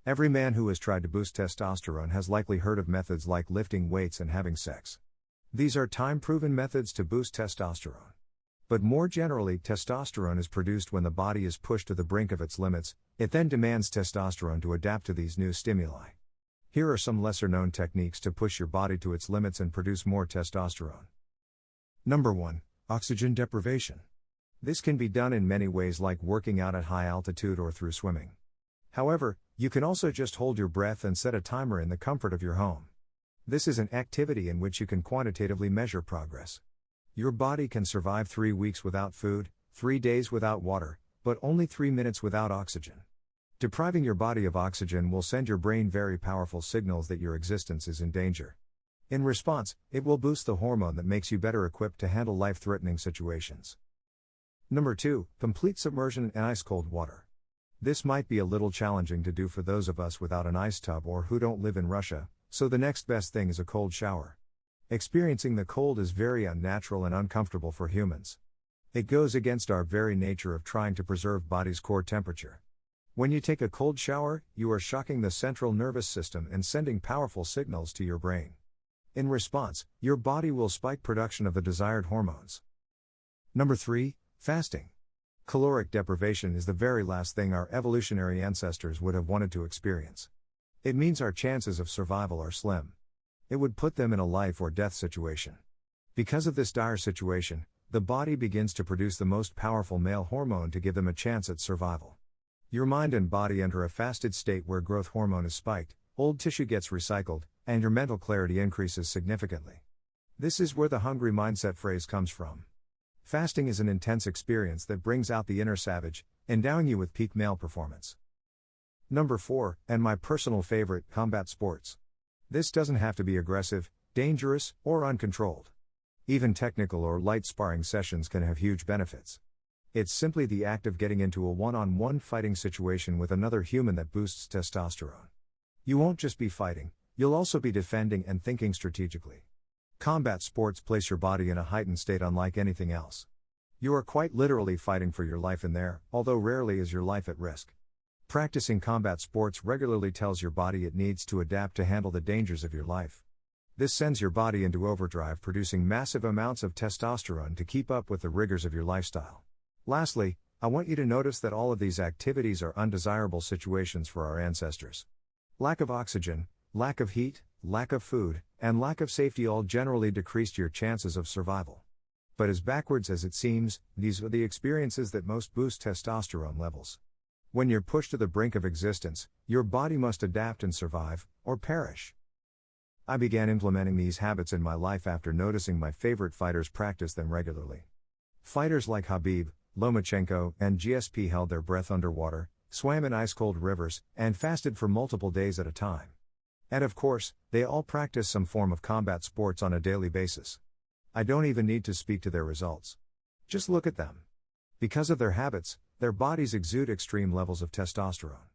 Every man who has tried to boost testosterone has likely heard of methods like lifting weights and having sex. These are time-proven methods to boost testosterone. But more generally, testosterone is produced when the body is pushed to the brink of its limits. It then demands testosterone to adapt to these new stimuli. Here are some lesser-known techniques to push your body to its limits and produce more testosterone. Number 1. Oxygen deprivation. This can be done in many ways, like working out at high altitude or through swimming. However, you can also just hold your breath and set a timer in the comfort of your home. This is an activity in which you can quantitatively measure progress. Your body can survive 3 weeks without food, 3 days without water, but only 3 minutes without oxygen. Depriving your body of oxygen will send your brain very powerful signals that your existence is in danger. In response, it will boost the hormone that makes you better equipped to handle life-threatening situations. Number 2. Complete submersion in ice-cold water. This might be a little challenging to do for those of us without an ice tub or who don't live in Russia, so the next best thing is a cold shower. Experiencing the cold is very unnatural and uncomfortable for humans. It goes against our very nature of trying to preserve body's core temperature. When you take a cold shower, you are shocking the central nervous system and sending powerful signals to your brain. In response, your body will spike production of the desired hormones. Number 3. Fasting. Caloric deprivation is the very last thing our evolutionary ancestors would have wanted to experience. It means our chances of survival are slim. It would put them in a life or death situation. Because of this dire situation, the body begins to produce the most powerful male hormone to give them a chance at survival. Your mind and body enter a fasted state where growth hormone is spiked, old tissue gets recycled, and your mental clarity increases significantly. This is where the hungry mindset phrase comes from. Fasting is an intense experience that brings out the inner savage, endowing you with peak male performance. Number 4, and my personal favorite, combat sports. This doesn't have to be aggressive, dangerous, or uncontrolled. Even technical or light sparring sessions can have huge benefits. It's simply the act of getting into a one-on-one fighting situation with another human that boosts testosterone. You won't just be fighting, you'll also be defending and thinking strategically. Combat sports place your body in a heightened state unlike anything else. You are quite literally fighting for your life in there, although rarely is your life at risk. Practicing combat sports regularly tells your body it needs to adapt to handle the dangers of your life. This sends your body into overdrive, producing massive amounts of testosterone to keep up with the rigors of your lifestyle. Lastly, I want you to notice that all of these activities are undesirable situations for our ancestors. Lack of oxygen, lack of heat, lack of food, and lack of safety all generally decreased your chances of survival. But as backwards as it seems, these are the experiences that most boost testosterone levels. When you're pushed to the brink of existence, your body must adapt and survive, or perish. I began implementing these habits in my life after noticing my favorite fighters practice them regularly. Fighters like Khabib, Lomachenko, and GSP held their breath underwater, swam in ice-cold rivers, and fasted for multiple days at a time. And of course, they all practice some form of combat sports on a daily basis. I don't even need to speak to their results. Just look at them. Because of their habits, their bodies exude extreme levels of testosterone.